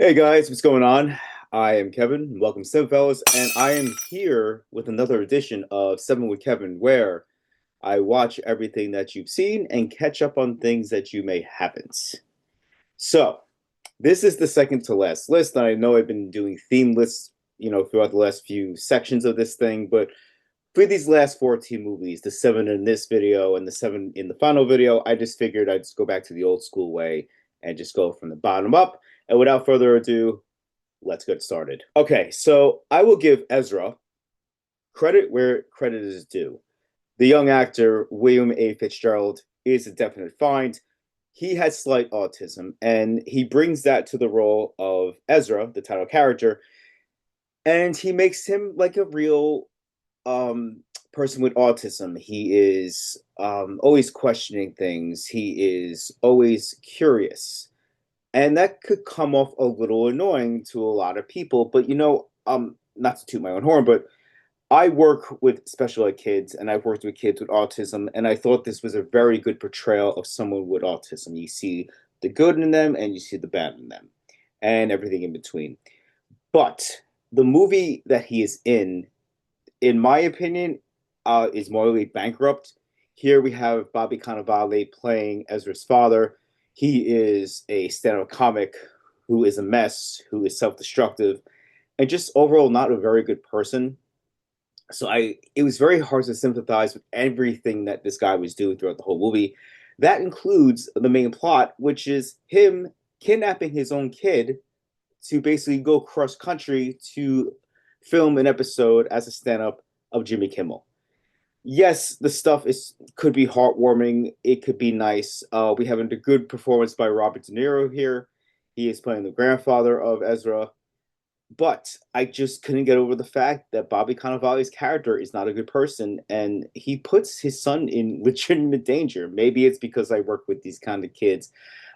Hey guys, what's going on? I am Kevin. Welcome, Cinephellas, and I am here with another edition of 7 with Kevin, where I watch everything that you've seen and catch up on things that you may haven't. So, this is the second to last list, and I know I've been doing theme lists, throughout the last few sections of this thing, but for these last 14 movies, the seven in this video and the seven in the final video, I just figured I'd just go back to the old school way and just go from the bottom up. And without further ado, let's get started. Okay, so I will give Ezra credit where credit is due. The young actor, William A. Fitzgerald, is a definite find. He has slight autism, and he brings that to the role of Ezra, the title character, and he makes him like a real um, person with autism. He is always questioning things, he is always curious. And that could come off a little annoying to a lot of people. But not to toot my own horn, but I work with special ed kids and I've worked with kids with autism. And I thought this was a very good portrayal of someone with autism. You see the good in them and you see the bad in them and everything in between. But the movie that he is in my opinion, is morally bankrupt. Here we have Bobby Cannavale playing Ezra's father. He is a stand-up comic who is a mess, who is self-destructive, and just overall not a very good person. It was very hard to sympathize with everything that this guy was doing throughout the whole movie. That includes the main plot, which is him kidnapping his own kid to basically go cross country to film an episode as a stand-up of Jimmy Kimmel. Yes, the stuff is could be heartwarming. It could be nice. We have a good performance by Robert De Niro here. He is playing the grandfather of Ezra. But I just couldn't get over the fact that Bobby Cannavale's character is not a good person, and he puts his son in legitimate danger. Maybe it's because I work with these kind of kids.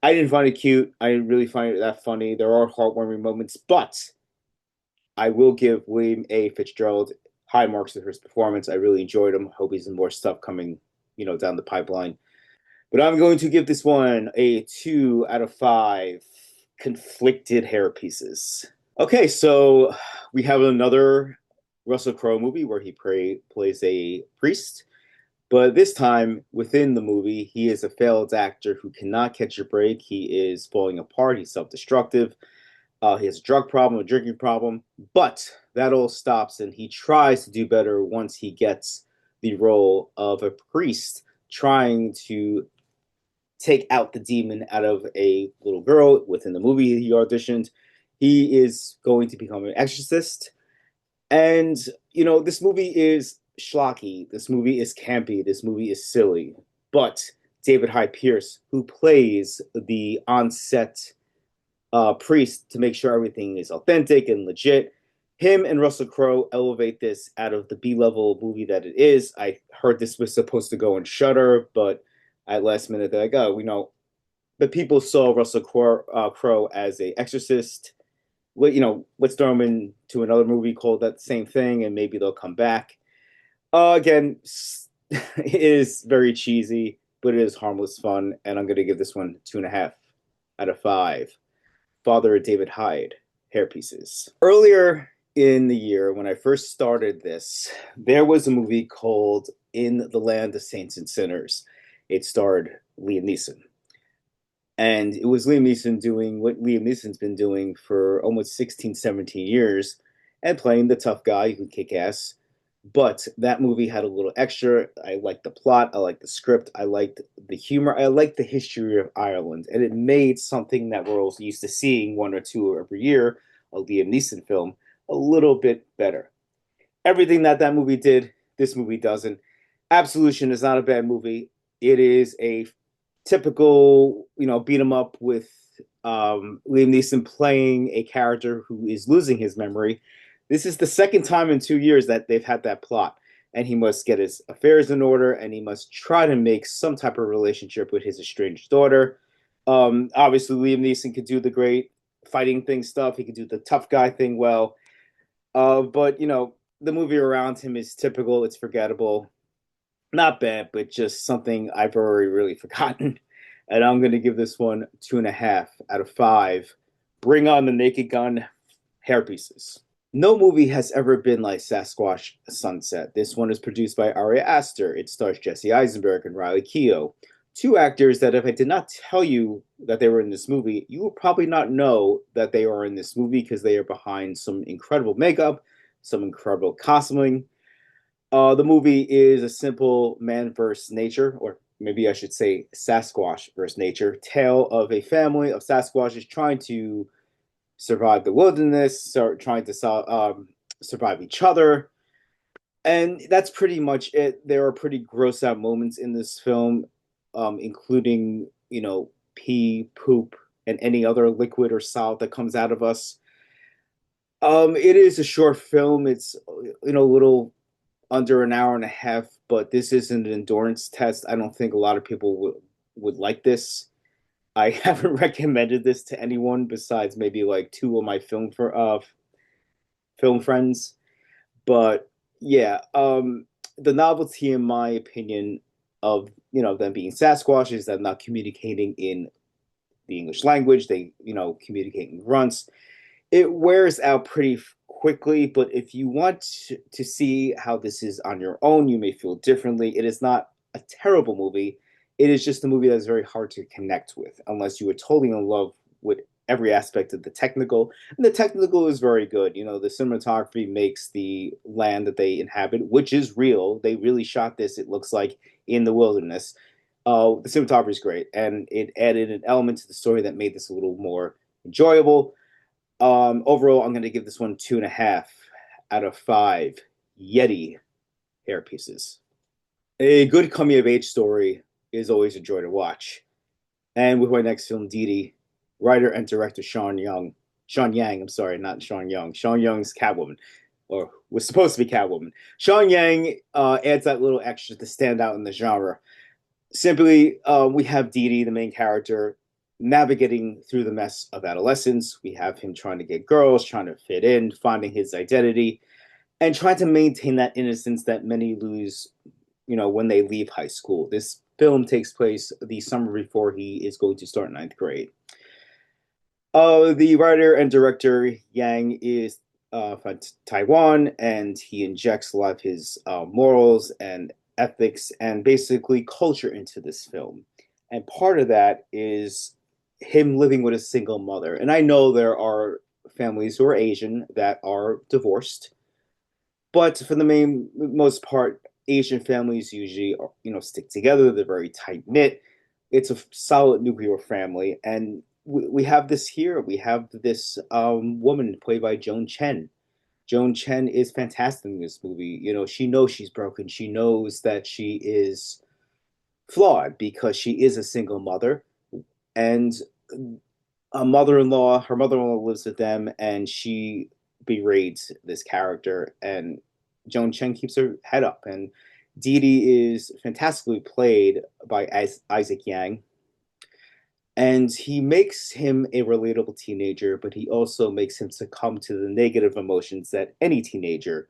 I didn't find it cute. I didn't really find it that funny. There are heartwarming moments, but I will give William A. Fitzgerald high marks for his performance. I really enjoyed him. Hope he's in more stuff coming, down the pipeline. But I'm going to give this one a 2 out of 5 conflicted hair pieces. Okay, so we have another Russell Crowe movie where he plays a priest, but this time within the movie, he is a failed actor who cannot catch a break. He is falling apart. He's self-destructive. He has a drug problem, a drinking problem, but that all stops and he tries to do better once he gets the role of a priest trying to take out the demon out of a little girl within the movie he auditioned. He is going to become an exorcist. And, this movie is schlocky. This movie is campy. This movie is silly. But David Hyde Pierce, who plays the on-set priest to make sure everything is authentic and legit. Him and Russell Crowe elevate this out of the B-level movie that it is. I heard this was supposed to go on Shudder, but at last minute they're like, oh, the people saw Russell Crowe as a exorcist. Let's throw him into another movie called that same thing, and maybe they'll come back. Again, it is very cheesy, but it is harmless fun, and I'm going to give this one 2.5 out of 5. Father David Hyde hairpieces. Earlier in the year, when I first started this, there was a movie called In the Land of Saints and Sinners. It starred Liam Neeson. And it was Liam Neeson doing what Liam Neeson's been doing for almost 16, 17 years and playing the tough guy who kick ass. But that movie had a little extra. I liked the plot. I liked the script. I liked the humor. I liked the history of Ireland. And it made something that we're also used to seeing one or two every year, a Liam Neeson film, a little bit better. Everything that movie did, this movie doesn't. Absolution is not a bad movie. It is a typical, beat 'em up with Liam Neeson playing a character who is losing his memory. This is the second time in 2 years that they've had that plot, and he must get his affairs in order, and he must try to make some type of relationship with his estranged daughter. Obviously, Liam Neeson could do the great fighting thing stuff. He could do the tough guy thing well. But the movie around him is typical. It's forgettable. Not bad, but just something I've already really forgotten. And I'm going to give this one 2.5 out of 5 Bring on the Naked Gun hairpieces. No movie has ever been like Sasquatch Sunset. This one is produced by Ari Aster. It stars Jesse Eisenberg and Riley Keough, two actors that if I did not tell you that they were in this movie, you would probably not know that they are in this movie because they are behind some incredible makeup, some incredible costuming. The movie is a simple man versus nature, or maybe I should say Sasquatch versus nature, tale of a family of Sasquatches trying to survive the wilderness, start trying to survive each other. And that's pretty much it. There are pretty gross out moments in this film, including, pee, poop, and any other liquid or solid that comes out of us. It is a short film. It's, a little under an hour and a half, but this isn't an endurance test. I don't think a lot of people would like this. I haven't recommended this to anyone besides maybe like two of my film friends. But yeah, the novelty, in my opinion, of them being Sasquatch is them not communicating in the English language. They communicate in grunts. It wears out pretty quickly, but if you want to see how this is on your own, you may feel differently. It is not a terrible movie. It is just a movie that's very hard to connect with unless you are totally in love with every aspect of the technical. And the technical is very good. The cinematography makes the land that they inhabit, which is real. They really shot this, it looks like, in the wilderness. The cinematography is great, and it added an element to the story that made this a little more enjoyable. Overall, I'm going to give this one 2.5 out of 5 Yeti hairpieces. A good coming of age story is always a joy to watch. And with my next film, Dee Dee, writer and director Sean Yang, I'm sorry, not Sean Young. Sean Young's Catwoman, or was supposed to be Catwoman. Sean Yang adds that little extra to stand out in the genre. Simply, we have Dee Dee, the main character, navigating through the mess of adolescence. We have him trying to get girls, trying to fit in, finding his identity, and trying to maintain that innocence that many lose, when they leave high school. This film takes place the summer before he is going to start ninth grade. The writer and director Yang is from Taiwan, and he injects a lot of his morals and ethics and basically culture into this film. And part of that is him living with a single mother. And I know there are families who are Asian that are divorced, but for the most part, Asian families usually stick together. They're very tight knit. It's a solid nuclear family, and we have this here. We have this woman played by Joan Chen. Joan Chen is fantastic in this movie. She knows she's broken. She knows that she is flawed because she is a single mother, and her mother-in-law lives with them, and she berates this character, and Joan Chen keeps her head up, and Dee Dee is fantastically played by Isaac Yang, and he makes him a relatable teenager, but he also makes him succumb to the negative emotions that any teenager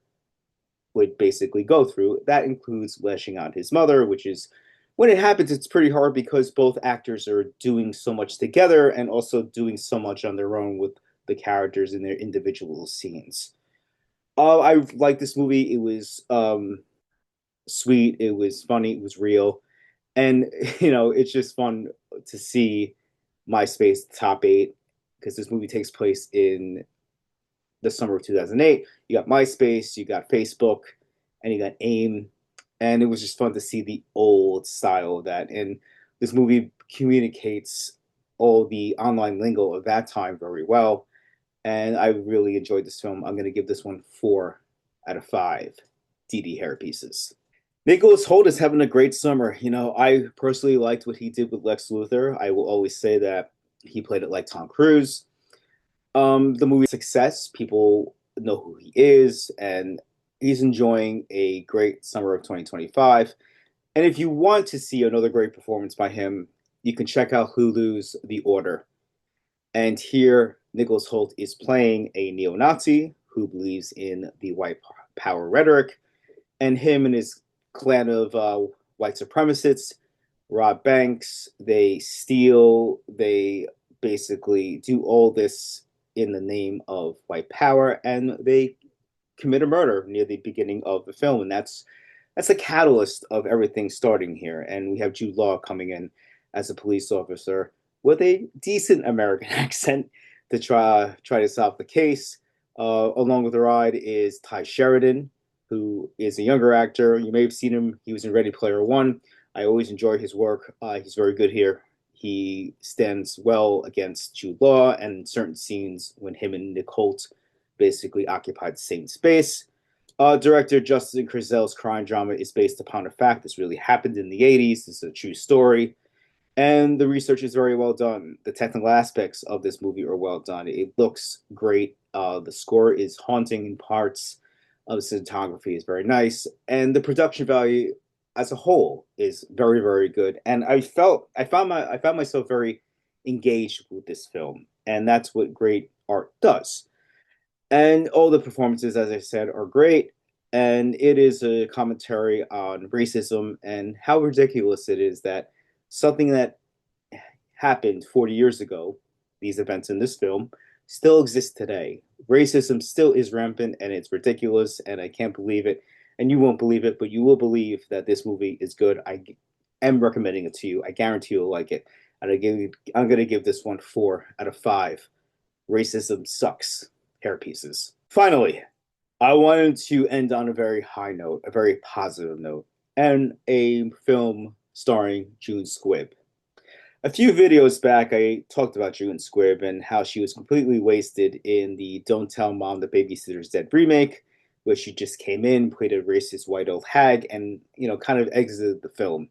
would basically go through. That includes lashing out his mother, which is, when it happens, it's pretty hard because both actors are doing so much together and also doing so much on their own with the characters in their individual scenes. I liked this movie. It was sweet. It was funny. It was real. And, it's just fun to see MySpace top 8 because this movie takes place in the summer of 2008. You got MySpace, you got Facebook, and you got AIM. And it was just fun to see the old style of that. And this movie communicates all the online lingo of that time very well. And I really enjoyed this film. I'm going to give this one 4 out of 5 Dee Dee hairpieces. Nicholas Hoult is having a great summer. I personally liked what he did with Lex Luthor. I will always say that he played it like Tom Cruise. The movie's success, people know who he is, and he's enjoying a great summer of 2025. And if you want to see another great performance by him, you can check out Hulu's The Order. And here, Nicholas Hoult is playing a neo-Nazi who believes in the white power rhetoric, and him and his clan of white supremacists rob banks, they steal, they basically do all this in the name of white power, and they commit a murder near the beginning of the film, and that's the catalyst of everything starting here. And we have Jude Law coming in as a police officer with a decent American accent to try to solve the case. Along with the ride is Ty Sheridan, who is a younger actor. You may have seen him; he was in Ready Player One. I always enjoy his work. He's very good here. He stands well against Jude Law and certain scenes when him and Nick Holt basically occupied the same space. Director Justin Kurzel's crime drama is based upon a fact this really happened in the 80s. This is a true story. And the research is very well done. The technical aspects of this movie are well done. It looks great. The score is haunting in parts. The cinematography is very nice. And the production value as a whole is very, very good. And I found myself very engaged with this film. And that's what great art does. And all the performances, as I said, are great. And it is a commentary on racism and how ridiculous it is that something that happened 40 years ago, these events in this film, still exist today. Racism still is rampant and it's ridiculous, and I can't believe it. And you won't believe it, but you will believe that this movie is good. I am recommending it to you. I guarantee you'll like it. And I'm going to give this one 4 out of 5. Racism sucks. Hair pieces. Finally, I wanted to end on a very high note, a very positive note, and a film starring June Squibb. A few videos back, I talked about June Squibb and how she was completely wasted in the Don't Tell Mom the Babysitter's Dead remake, where she just came in, played a racist white old hag, and, kind of exited the film.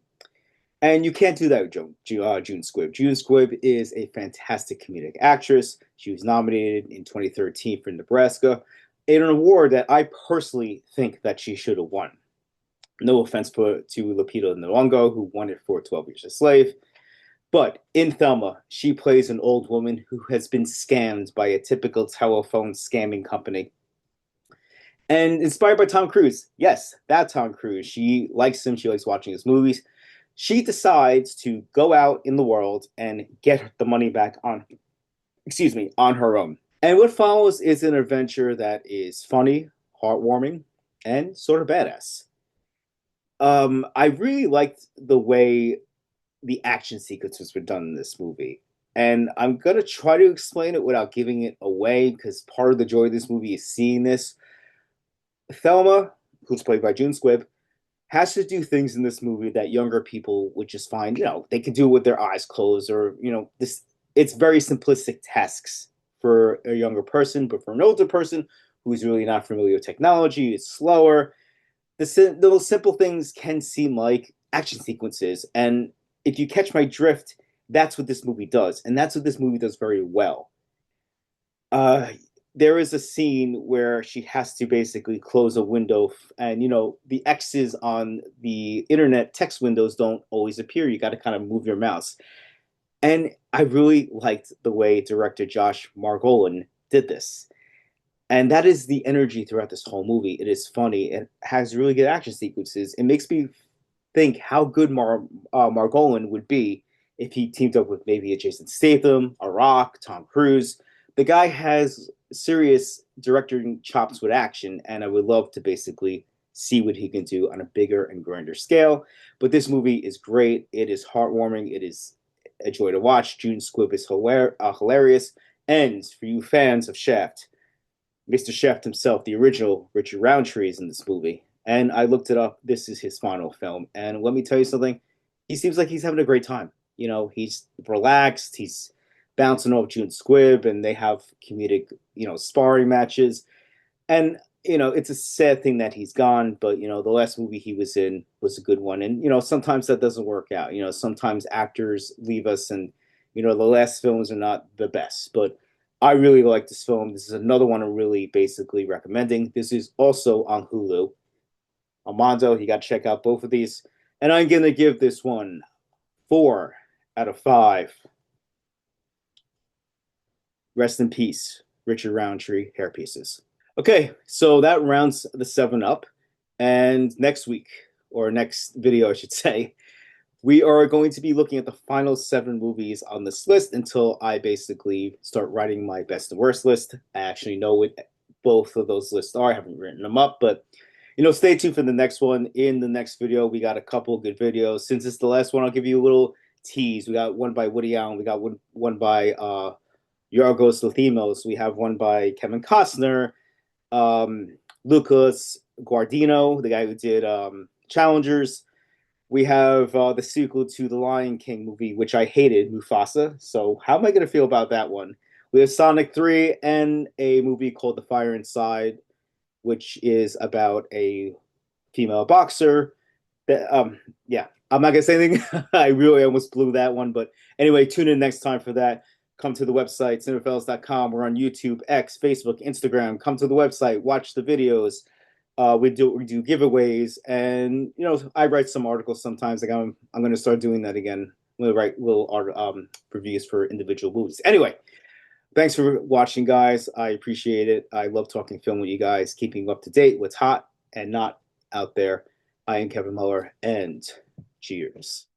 And you can't do that with June Squibb. June Squibb is a fantastic comedic actress. She was nominated in 2013 for Nebraska, an award that I personally think that she should have won. No offense to Lupita Nyong'o, who won it for 12 Years a Slave. But in Thelma, she plays an old woman who has been scammed by a typical telephone scamming company. And inspired by Tom Cruise. Yes, that Tom Cruise. She likes him. She likes watching his movies. She decides to go out in the world and get the money back on her own. And what follows is an adventure that is funny, heartwarming, and sort of badass. I really liked the way the action sequences were done in this movie. And I'm going to try to explain it without giving it away, because part of the joy of this movie is seeing this. Thelma, who's played by June Squibb, has to do things in this movie that younger people would just find, they could do with their eyes closed, or, it's very simplistic tasks for a younger person, but for an older person who's really not familiar with technology, it's slower. The little simple things can seem like action sequences, and if you catch my drift, that's what this movie does, and that's what this movie does very well. There is a scene where she has to basically close a window, and the X's on the internet text windows don't always appear. You got to kind of move your mouse. And I really liked the way director Josh Margolin did this. And that is the energy throughout this whole movie. It is funny. It has really good action sequences. It makes me think how good Margolin would be if he teamed up with maybe a Jason Statham, a Rock, Tom Cruise. The guy has serious directing chops with action, and I would love to basically see what he can do on a bigger and grander scale. But this movie is great. It is heartwarming. It is a joy to watch. June Squibb is hilarious. And for you fans of Shaft, Mr. Shaft himself, the original Richard Roundtree, is in this movie. And I looked it up. This is his final film. And let me tell you something. He seems like he's having a great time. He's relaxed. He's bouncing off June Squibb, and they have comedic, sparring matches. And, it's a sad thing that he's gone, but, the last movie he was in was a good one. And, sometimes that doesn't work out. Sometimes actors leave us, and, the last films are not the best. But I really like this film. This is another one I'm really basically recommending. This is also on Hulu. Armando, you got to check out both of these. And I'm going to give this one 4 out of 5. Rest in peace, Richard Roundtree, hair pieces. Okay, so that rounds the 7 up. And next week, or next video, I should say, We are going to be looking at the final 7 movies on this list until I basically start writing my best and worst list. I actually know what both of those lists are. I haven't written them up, but stay tuned for the next one. In the next video, we got a couple good videos. Since it's the last one, I'll give you a little tease. We got one by Woody Allen. We got one by Yorgos Lanthimos. We have one by Kevin Costner, Lucas Guardino, the guy who did Challengers. We have the sequel to the Lion King movie, which I hated, Mufasa. So how am I going to feel about that one? We have Sonic 3 and a movie called The Fire Inside, which is about a female boxer. Yeah, I'm not gonna say anything. I really almost blew that one, but anyway, tune in next time for that. Come to the website, Cinephellas.com. We're on YouTube, X, Facebook, Instagram. Come to the website, watch the videos. We do giveaways, and I write some articles sometimes. Like I'm going to start doing that again. I'm going to write little reviews for individual movies. Anyway, thanks for watching, guys. I appreciate it. I love talking film with you guys, keeping you up to date, what's hot and not out there. I am Kevin Muller, and cheers.